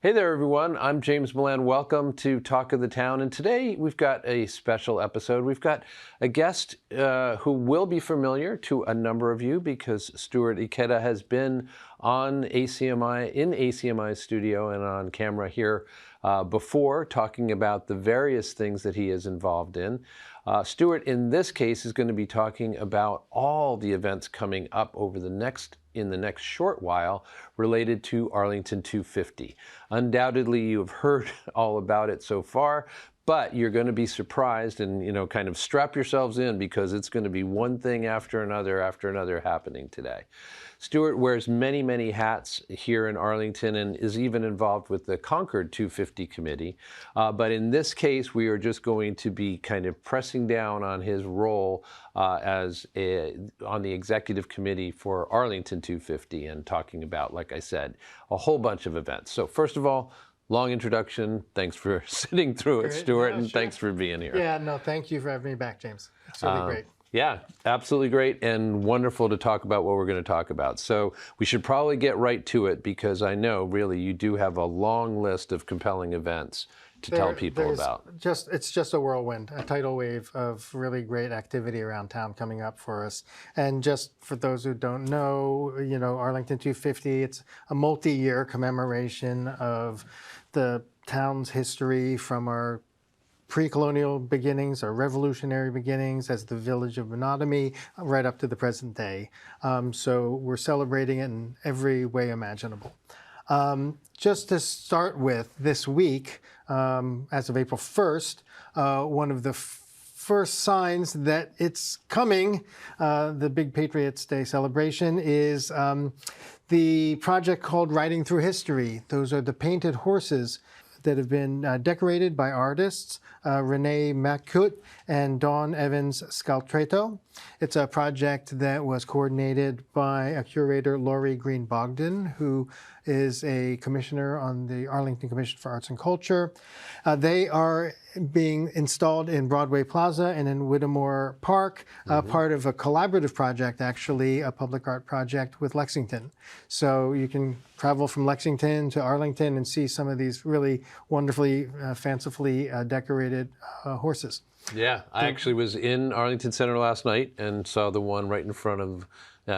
Hey there, everyone. I'm James Milan. Welcome to Talk of the Town. And today we've got a special episode. We've got a guest who will be familiar to a number of you because Stuart Ikeda has been on ACMi, in ACMi's studio and on camera here before, talking about the various things that he is involved in. Stuart, in this case, is going to be talking about all the events coming up in the next short while related to Arlington 250. Undoubtedly, you've heard all about it so far, but you're going to be surprised and, kind of strap yourselves in because it's going to be one thing after another happening today. Stuart wears many, many hats here in Arlington and is even involved with the Concord 250 committee. But in this case, we are just going to be kind of pressing down on his role on the executive committee for Arlington 250 and talking about, like I said, a whole bunch of events. So first of all, long introduction. Thanks for sitting through it, Stuart, and thanks for being here. Yeah, no, thank you for having me back, James. It's really great. Yeah, absolutely great and wonderful to talk about what we're going to talk about. So we should probably get right to it because I know really you do have a long list of compelling events to tell people about. It's just a whirlwind, a tidal wave of really great activity around town coming up for us. And just for those who don't know, Arlington 250, it's a multi-year commemoration of the town's history from our pre-colonial beginnings, our revolutionary beginnings as the village of Monogamy, right up to the present day. So we're celebrating it in every way imaginable. Just to start with, this week, as of April 1st, one of the first signs that it's coming, the big Patriots Day celebration, is the project called Riding Through History. Those are the painted horses that have been decorated by artists Renee Macute and Dawn Evans Scaltreto. It's a project that was coordinated by a curator, Laurie Green Bogdan, who is a commissioner on the Arlington Commission for Arts and Culture. They are being installed in Broadway Plaza and in Whittemore Park, part of a collaborative project, actually, a public art project with Lexington. So you can travel from Lexington to Arlington and see some of these really wonderfully, fancifully decorated horses. Yeah, I actually was in Arlington Center last night and saw the one right in front of,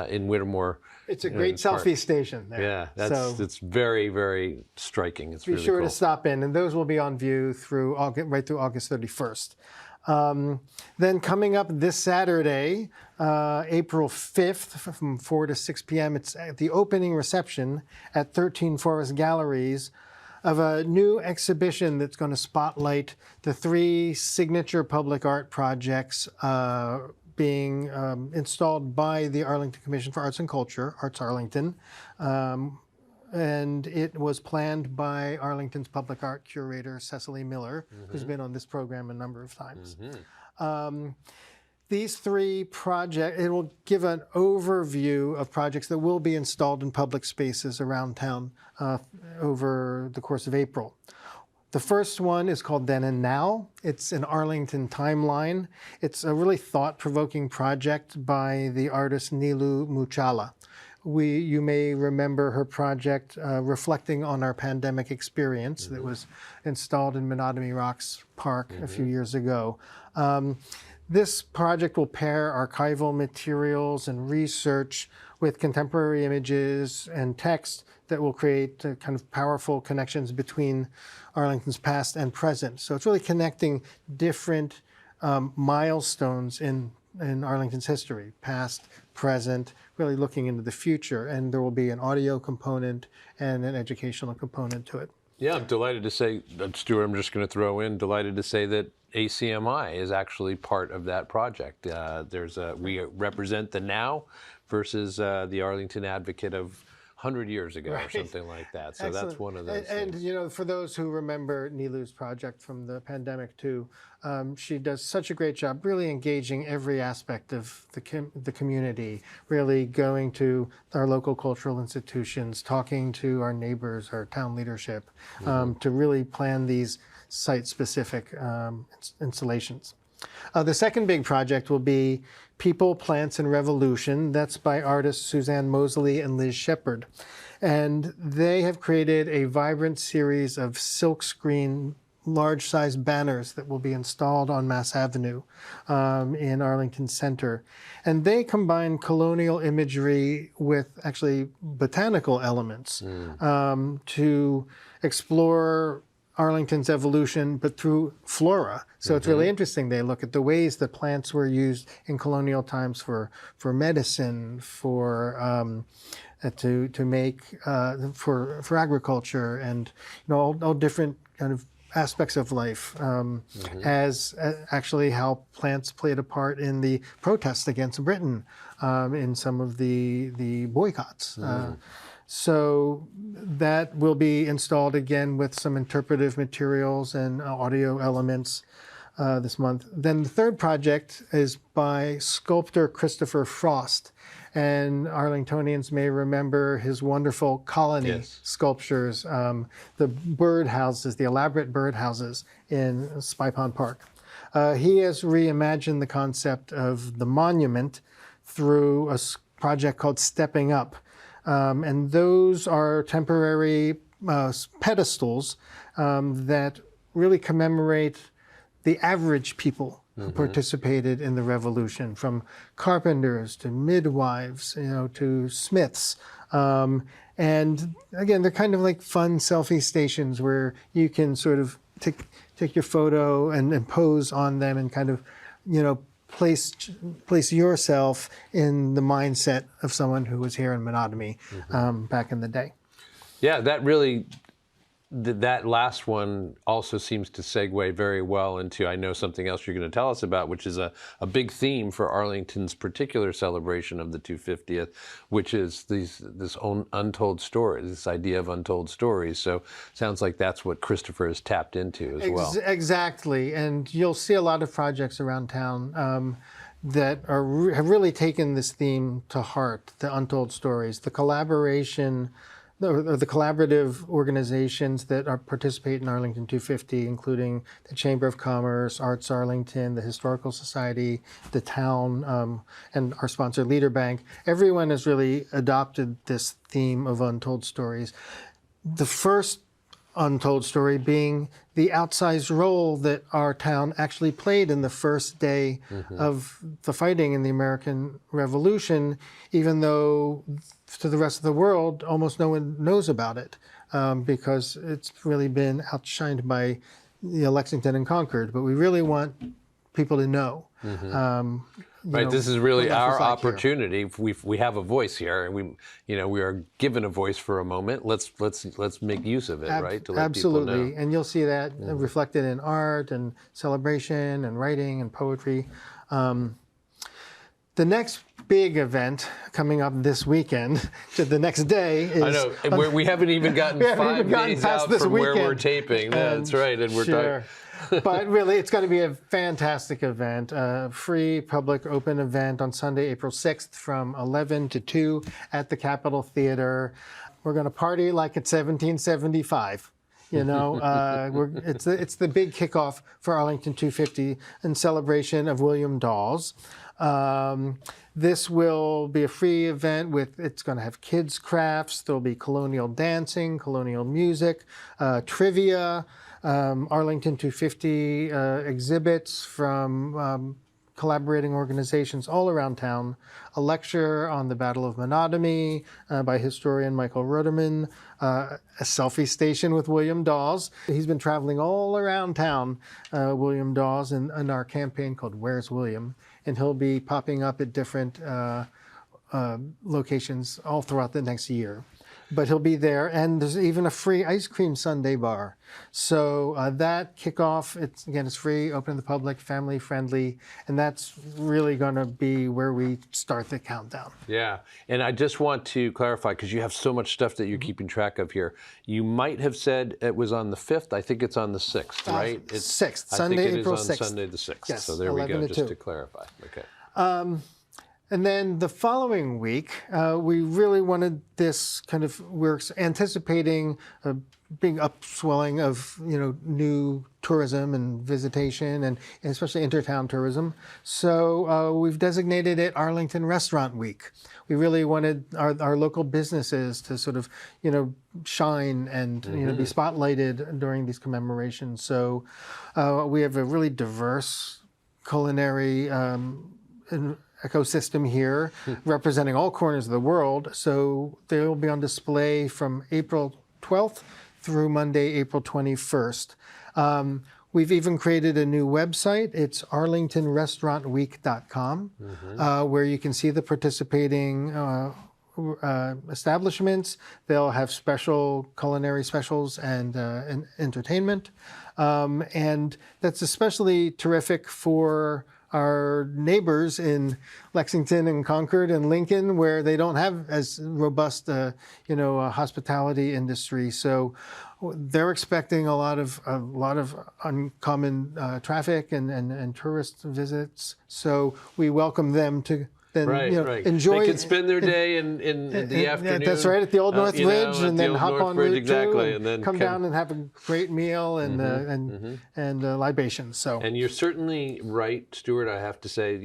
in Whittemore. It's a great selfie station there. Yeah, it's very, very striking. It's really cool. Be sure to stop in, and those will be on view right through August 31st. Then coming up this Saturday, April 5th, from 4 to 6 p.m., it's at the opening reception at 13 Forest Galleries of a new exhibition that's going to spotlight the 3 signature public art projects being installed by the Arlington Commission for Arts and Culture, Arts Arlington. And it was planned by Arlington's public art curator, Cecily Miller, who's been on this program a number of times. These 3 projects, it will give an overview of projects that will be installed in public spaces around town over the course of April. The first one is called Then and Now. It's an Arlington timeline. It's a really thought-provoking project by the artist Nilu Muchala. You may remember her project reflecting on our pandemic experience that was installed in Monogamy Rocks Park a few years ago. This project will pair archival materials and research with contemporary images and text that will create kind of powerful connections between Arlington's past and present. So it's really connecting different milestones in Arlington's history, past, present, really looking into the future. And there will be an audio component and an educational component to it. Yeah, I'm delighted to say, Stuart, I'm just going to throw in, delighted to say that ACMi is actually part of that project. We represent the now versus the Arlington Advocate of 100 years ago or something like that. So Excellent. That's one of those and things. For those who remember Nilu's project from the pandemic too, she does such a great job really engaging every aspect of the community, really going to our local cultural institutions, talking to our neighbors, our town leadership, to really plan these site-specific installations. The second big project will be People, Plants, and Revolution. That's by artists Suzanne Mosley and Liz Shepard. And they have created a vibrant series of silkscreen large-sized banners that will be installed on Mass Avenue in Arlington Center. And they combine colonial imagery with actually botanical elements to explore Arlington's evolution, but through flora. So it's really interesting. They look at the ways that plants were used in colonial times for medicine, for to make for agriculture, and all different kind of aspects of life, as actually how plants played a part in the protests against Britain, in some of the boycotts. So that will be installed again with some interpretive materials and audio elements this month. Then the third project is by sculptor Christopher Frost. And Arlingtonians may remember his wonderful colony sculptures, the birdhouses, the elaborate birdhouses in Spy Pond Park. He has reimagined the concept of the monument through a project called Stepping Up. And those are temporary pedestals that really commemorate the average people who participated in the revolution, from carpenters to midwives, to smiths. And again, they're kind of like fun selfie stations where you can sort of take your photo and pose on them and kind of, place yourself in the mindset of someone who was here in Menotomy back in the day. Yeah, that last one also seems to segue very well into, I know, something else you're going to tell us about, which is a big theme for Arlington's particular celebration of the 250th, which is this untold story, this idea of untold stories. So sounds like that's what Christopher has tapped into as well. Exactly, and you'll see a lot of projects around town that have really taken this theme to heart, the untold stories, the collaboration, or the collaborative organizations that participate in Arlington 250, including the Chamber of Commerce, Arts Arlington, the Historical Society, the town, and our sponsor, Leader Bank. Everyone has really adopted this theme of untold stories. The first untold story being the outsized role that our town actually played in the first day of the fighting in the American Revolution, even though to the rest of the world, almost no one knows about it, because it's really been outshined by Lexington and Concord. But we really want people to know. Right, this is really our opportunity. We have a voice here, and we are given a voice for a moment. Let's make use of it, right? To let absolutely, people know. And you'll see that reflected in art and celebration and writing and poetry. The next big event coming up this weekend, the next day is... I know, and we haven't even gotten 5 days out from where we're taping. That's right, and we're talking... But really, it's going to be a fantastic event, a free, public, open event on Sunday, April 6th from 11 to 2 at the Capitol Theater. We're going to party like it's 1775. It's the big kickoff for Arlington 250 in celebration of William Dawes. This will be a free event it's going to have kids' crafts. There'll be colonial dancing, colonial music, trivia, Arlington 250 exhibits from collaborating organizations all around town, a lecture on the Battle of Menotomy by historian Michael Ruderman, a selfie station with William Dawes. He's been traveling all around town, William Dawes, in our campaign called Where's William? And he'll be popping up at different locations all throughout the next year. But he'll be there, and there's even a free ice cream sundae bar. So that kickoff, it's free, open to the public, family friendly, and that's really going to be where we start the countdown. Yeah, and I just want to clarify, because you have so much stuff that you're keeping track of here. You might have said it was on the 5th. I think it's on the 6th, right? It's 6th, Sunday, April 6th. I think it is on Sunday the 6th. Yes, so there we go, just to clarify. Okay. And then the following week, we really wanted this kind of, we're anticipating a big upswelling of, new tourism and visitation, and especially intertown tourism. So we've designated it Arlington Restaurant Week. We really wanted our local businesses to sort of, shine and, be spotlighted during these commemorations. So we have a really diverse culinary ecosystem here, representing all corners of the world. So they will be on display from April 12th through Monday, April 21st. We've even created a new website. It's arlingtonrestaurantweek.com, where you can see the participating establishments. They'll have special culinary specials and entertainment. And that's especially terrific for our neighbors in Lexington and Concord and Lincoln, where they don't have as robust, a hospitality industry. So they're expecting a lot of uncommon traffic and tourist visits. So we welcome them to then enjoy. They can spend their day in the afternoon. Yeah, that's right, at the Old North Bridge, and then hop on Route 2 and then come down and have a great meal and libations. So, and you're certainly right, Stuart. I have to say,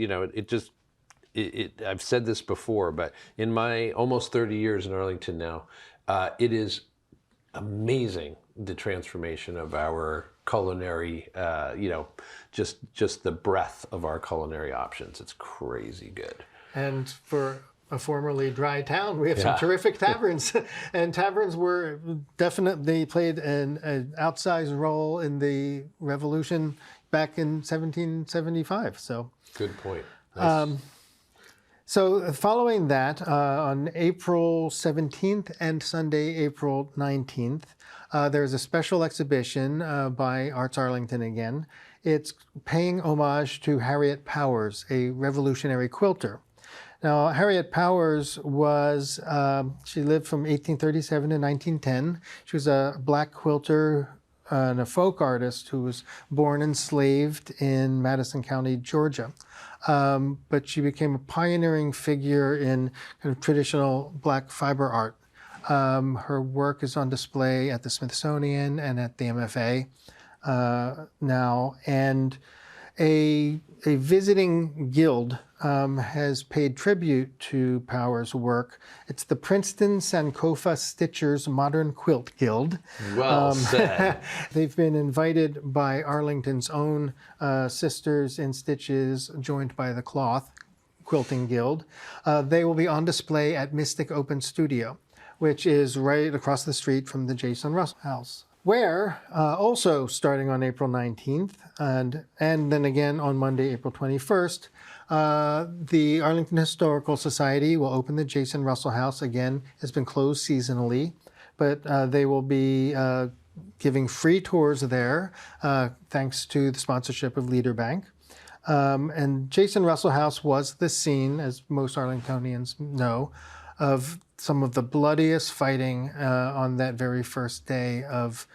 I've said this before, but in my almost 30 years in Arlington now, it is amazing the transformation of our culinary, just the breadth of our culinary options. It's crazy good. And for a formerly dry town, we have some terrific taverns. And taverns definitely played an outsized role in the revolution back in 1775. So good point. Nice. So following that, on April 17th and Sunday, April 19th, there's a special exhibition by Arts Arlington again. It's paying homage to Harriet Powers, a revolutionary quilter. Now, Harriet Powers she lived from 1837 to 1910. She was a black quilter and a folk artist who was born enslaved in Madison County, Georgia. But she became a pioneering figure in kind of traditional black fiber art. Her work is on display at the Smithsonian and at the MFA now. And a visiting guild has paid tribute to Powers' work. It's the Princeton Sankofa Stitchers Modern Quilt Guild. Well said. They've been invited by Arlington's own Sisters in Stitches, joined by the Cloth Quilting Guild. They will be on display at Mystic Open Studio, which is right across the street from the Jason Russell House. Where, also starting on April 19th, and then again on Monday, April 21st, the Arlington Historical Society will open the Jason Russell House. Again, it's been closed seasonally, but they will be giving free tours there, thanks to the sponsorship of Leader Bank. And Jason Russell House was the scene, as most Arlingtonians know, of some of the bloodiest fighting on that very first day of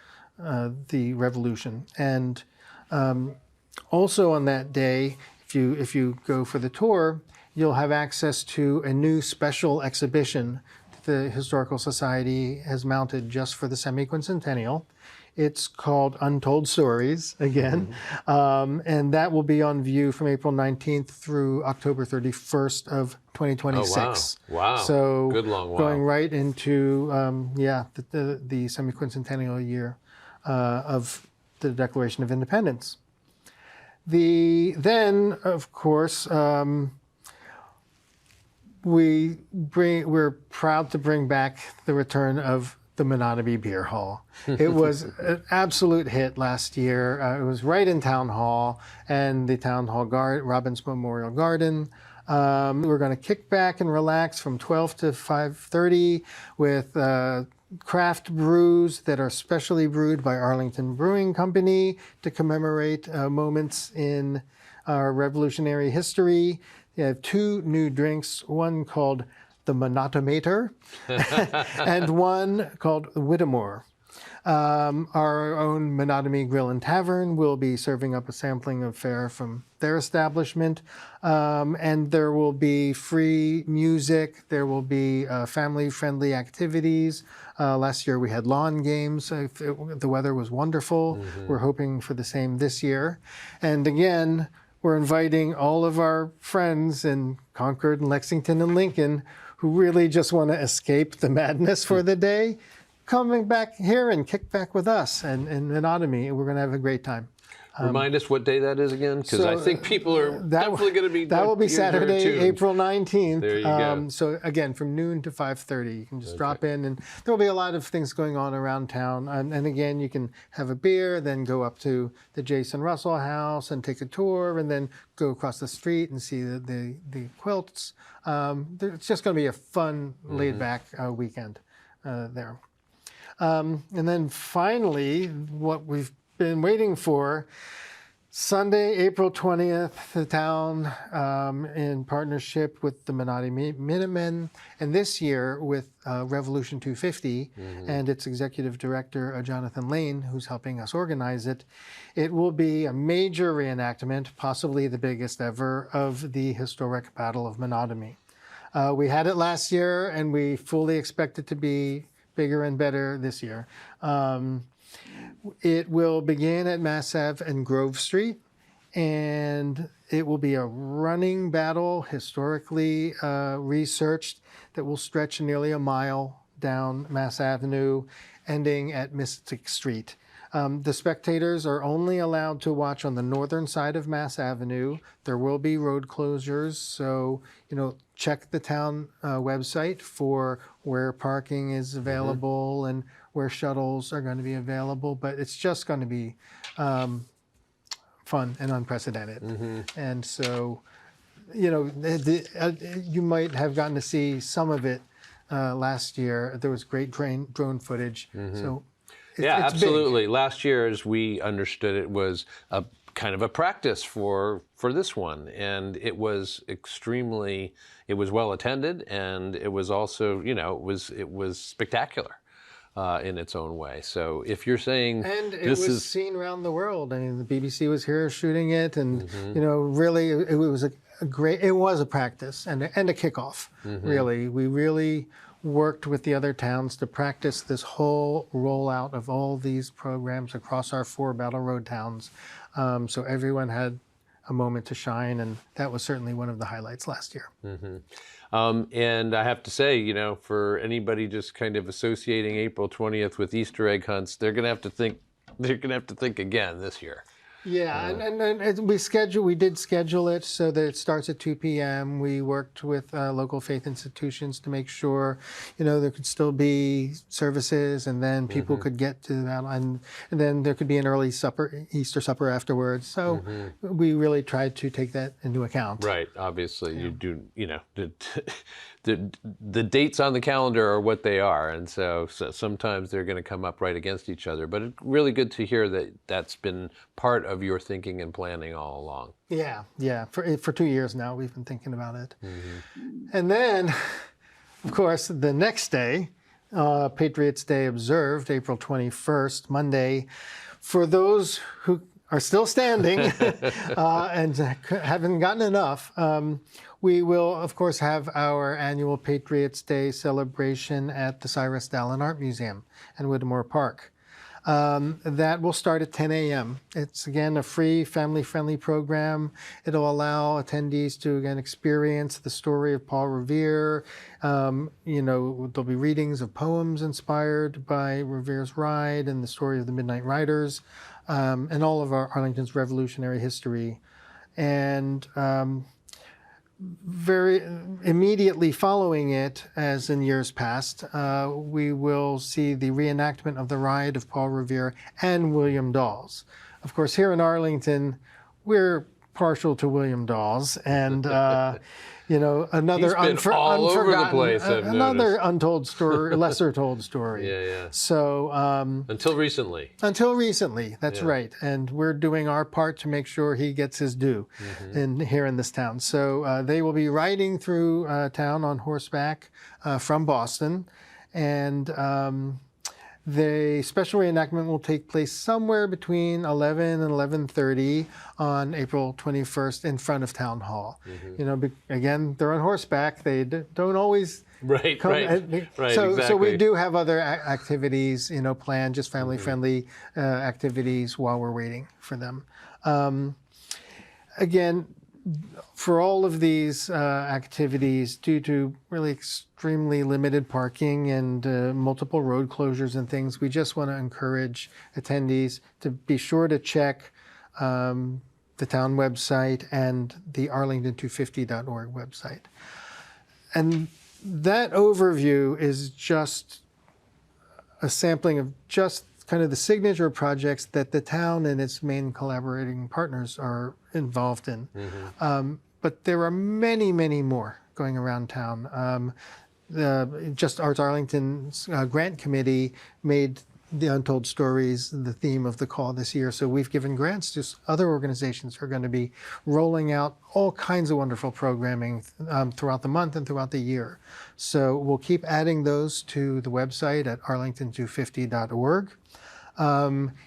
the revolution. And also on that day, if you go for the tour, you'll have access to a new special exhibition the Historical Society has mounted just for the semi-quincentennial. It's called Untold Stories, again, and that will be on view from April 19th through October 31st of 2026. Oh, wow. So good long while. Going right into, the semi-quincentennial year of the Declaration of Independence. Then, of course, we're proud to bring back the return of the Mononabee Beer Hall. It was an absolute hit last year. It was right in Town Hall and the Town Hall Robbins Memorial Garden. We're going to kick back and relax from 12 to 5:30 with craft brews that are specially brewed by Arlington Brewing Company to commemorate moments in our revolutionary history. You have two new drinks, one called the Monotomator and one called Whittemore. Our own Monotony Grill and Tavern will be serving up a sampling of fare from their establishment. And there will be free music. There will be family-friendly activities. Last year we had lawn games. The weather was wonderful. We're hoping for the same this year. And again, we're inviting all of our friends in Concord and Lexington and Lincoln who really just want to escape the madness for the day, coming back here and kick back with us and Monotony. We're going to have a great time. Remind us what day that is again, because I think people are definitely going to be. That will be Saturday, April 19th. There you go. So again, from noon to 5:30, you can just drop in, and there will be a lot of things going on around town. And again, you can have a beer, then go up to the Jason Russell House and take a tour, and then go across the street and see the quilts. It's just going to be a fun, laid-back weekend there. And then finally, what we've been waiting for, Sunday, April 20th, the town, in partnership with the Monotony Minutemen, and this year with Revolution 250 and its executive director, Jonathan Lane, who's helping us organize it. It will be a major reenactment, possibly the biggest ever, of the historic Battle of Monotony. We had it last year, and we fully expect it to be bigger and better this year. It will begin at Mass Ave and Grove Street, and it will be a running battle, historically researched, that will stretch nearly a mile down Mass Avenue, ending at Mystic Street. The spectators are only allowed to watch on the northern side of Mass Avenue. There will be road closures, so check the town website for where parking is available and where shuttles are going to be available. But it's just going to be fun and unprecedented. And so, you might have gotten to see some of it last year. There was great drone footage. So. It's absolutely. Big. Last year, as we understood it, was a kind of a practice for this one, and it was well attended, and it was also, it was spectacular in its own way. So if you're saying and it was seen around the world. I mean, the BBC was here shooting it, and really, it was a practice and a kickoff. Really, we really worked with the other towns to practice this whole rollout of all these programs across our 4 Battle Road towns. So everyone had a moment to shine, and that was certainly one of the highlights last year. And I have to say, for anybody just kind of associating April 20th with Easter egg hunts, they're going to have to think again this year. Yeah, and we did schedule it so that it starts at 2 p.m. We worked with local faith institutions to make sure, there could still be services, and then people could get to that, and then there could be an early supper, Easter supper afterwards. So we really tried to take that into account. Right. Obviously, you do. The dates on the calendar are what they are, and so sometimes they're going to come up right against each other. But it's really good to hear that that's been part of your thinking and planning all along. Yeah. For 2 years now, we've been thinking about it. And then, of course, the next day, Patriots Day observed, April 21st, Monday. For those who are still standing and haven't gotten enough, we will, of course, have our annual Patriots Day celebration at the Cyrus Dallin Art Museum in Whittemore Park. That will start at 10 a.m. It's, again, a free, family-friendly program. It'll allow attendees to, again, experience the story of Paul Revere. There'll be readings of poems inspired by Revere's ride and the story of the Midnight Riders, and all of Arlington's revolutionary history. And very immediately following it, as in years past, we will see the reenactment of the ride of Paul Revere and William Dawes. Of course, here in Arlington, we're partial to William Dawes, and another He's been all over the place, I've another noticed. Untold story, lesser told story. Yeah. So until recently. That's right, and we're doing our part to make sure he gets his due here in this town. So they will be riding through town on horseback from Boston, and The special reenactment will take place somewhere between 11 and 11:30 on April 21st in front of Town Hall. You know, again, they're on horseback. They don't always Right, come. right, right, So exactly. we do have other activities, you know, planned, just family-friendly activities while we're waiting for them. Again, for all of these activities, due to really extremely limited parking and multiple road closures and things, we just want to encourage attendees to be sure to check the town website and the arlington250.org website. And that overview is just a sampling of just kind of the signature projects that the town and its main collaborating partners are involved in. But there are many, many more going around town. Just Arts Arlington's grant committee made the Untold Stories the theme of the call this year. So we've given grants to other organizations who are going to be rolling out all kinds of wonderful programming throughout the month and throughout the year. So we'll keep adding those to the website at arlington250.org.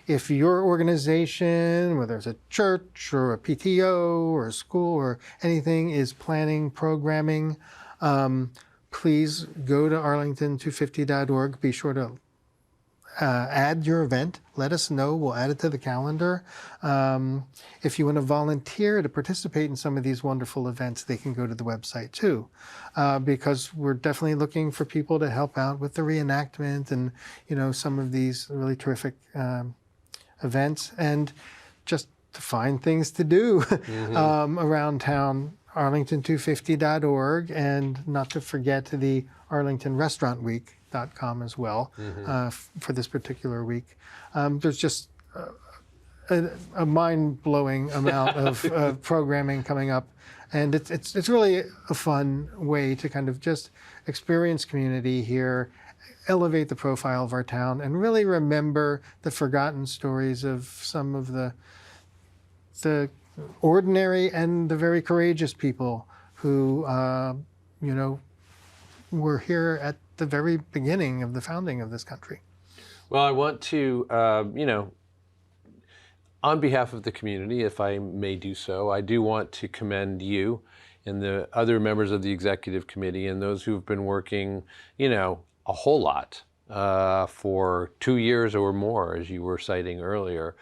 If your organization, whether it's a church or a PTO or a school or anything, is planning programming, please go to arlington250.org. Be sure to add your event. Let us know. We'll add it to the calendar. If you want to volunteer to participate in some of these wonderful events, they can go to the website too, because we're definitely looking for people to help out with the reenactment and, you know, some of these really terrific events, and just to find things to do around town. Arlington250.org, and not to forget the ArlingtonRestaurantWeek.com as well for this particular week. There's just a mind-blowing amount of programming coming up, and it's really a fun way to kind of just experience community here, elevate the profile of our town, and really remember the forgotten stories of some of the ordinary and the very courageous people who, you know, were here at the very beginning of the founding of this country. Well, I want to, you know, on behalf of the community, if I may do so, I do want to commend you and the other members of the executive committee and those who've been working, you know, a whole lot for 2 years or more, as you were citing earlier,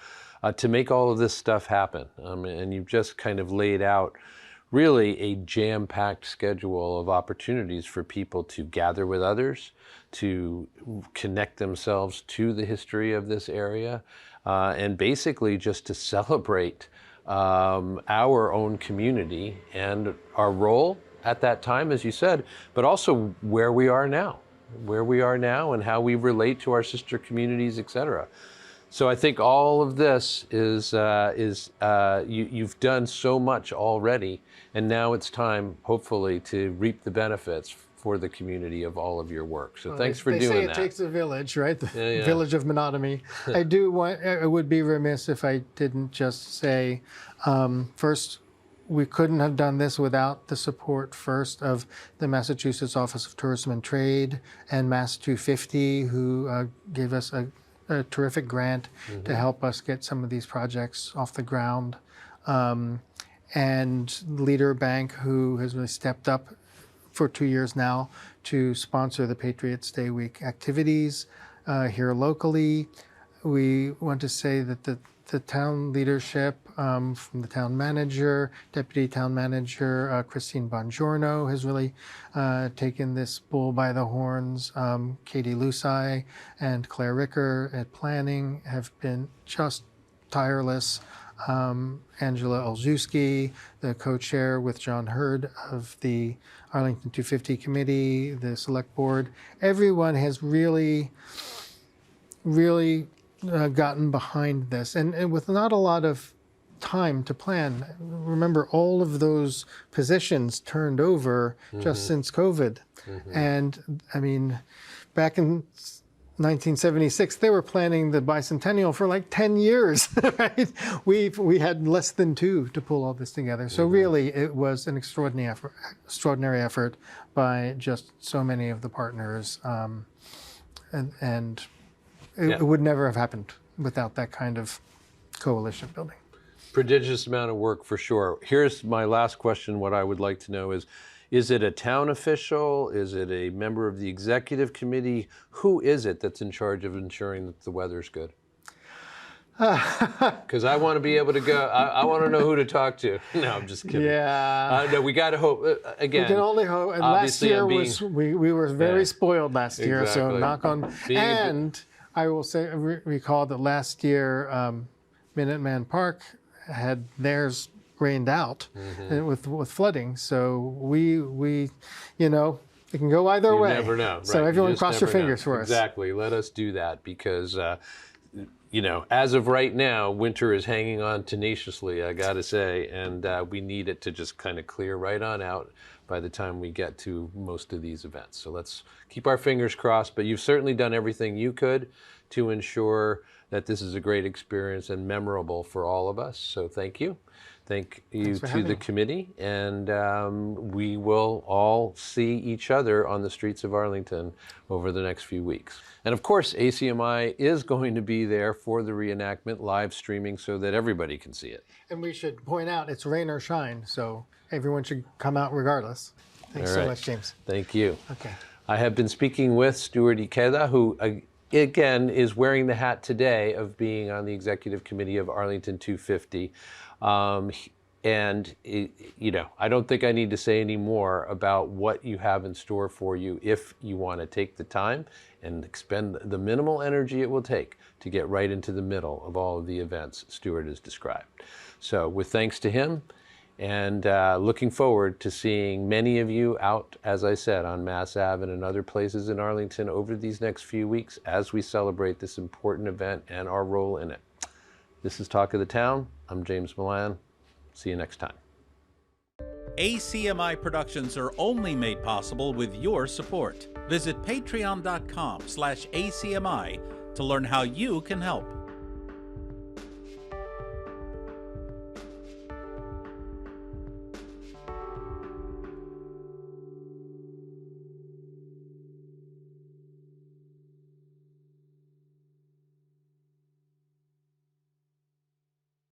to make all of this stuff happen. And you've just kind of laid out really a jam-packed schedule of opportunities for people to gather with others, to connect themselves to the history of this area, and basically just to celebrate our own community and our role at that time, as you said, but also where we are now and how we relate to our sister communities, et cetera. So I think all of this is you've done so much already, and now it's time, hopefully, to reap the benefits for the community of all of your work. So thanks for doing that. They say it takes a village, right? The village of monotony. I would be remiss if I didn't just say, first, we couldn't have done this without the support first of the Massachusetts Office of Tourism and Trade and Mass 250, who gave us a terrific grant to help us get some of these projects off the ground. And Leader Bank, who has really stepped up for 2 years now to sponsor the Patriots Day Week activities here locally. We want to say that the town leadership, from the town manager, deputy town manager, Christine Bongiorno, has really taken this bull by the horns. Katie Lusai and Claire Ricker at planning have been just tireless. Angela Olszewski, the co-chair with John Hurd of the Arlington 250 committee, the select board, everyone has really gotten behind this, and with not a lot of time to plan. Remember, all of those positions turned over just since COVID. And I mean, back in 1976, they were planning the bicentennial for like 10 years, right? We had less than 2 to pull all this together. So really, it was an extraordinary effort by just so many of the partners. And it would never have happened without that kind of coalition building. Prodigious amount of work for sure. Here's my last question. What I would like to know is it a town official? Is it a member of the executive committee? Who is it that's in charge of ensuring that the weather's good? Because I want to be able to go. I want to know who to talk to. No, I'm just kidding. Yeah. No, we got to hope. Again, we can only hope. And last year we were very spoiled last year. Exactly. So knock on. And I will say, recall that last year, Minuteman Park had theirs rained out with flooding. So we it can go either way. You never know. Right. So everyone cross your fingers for us. Exactly. Let us do that because. As of right now, winter is hanging on tenaciously, I got to say, and we need it to just kind of clear right on out by the time we get to most of these events. So let's keep our fingers crossed, but you've certainly done everything you could to ensure that this is a great experience and memorable for all of us. So thank you. Thank you to the committee, and we will all see each other on the streets of Arlington over the next few weeks. And of course, ACMi is going to be there for the reenactment, live streaming, so that everybody can see it. And we should point out it's rain or shine, so everyone should come out regardless. Thanks so much, James. Thank you. Okay. I have been speaking with Stuart Ikeda, who again is wearing the hat today of being on the executive committee of Arlington 250. I don't think I need to say any more about what you have in store for you if you want to take the time and expend the minimal energy it will take to get right into the middle of all of the events Stuart has described. So with thanks to him, and looking forward to seeing many of you out, as I said, on Mass Ave and other places in Arlington over these next few weeks as we celebrate this important event and our role in it. This is Talk of the Town. I'm James Milan. See you next time. ACMi productions are only made possible with your support. Visit patreon.com/ACMi to learn how you can help.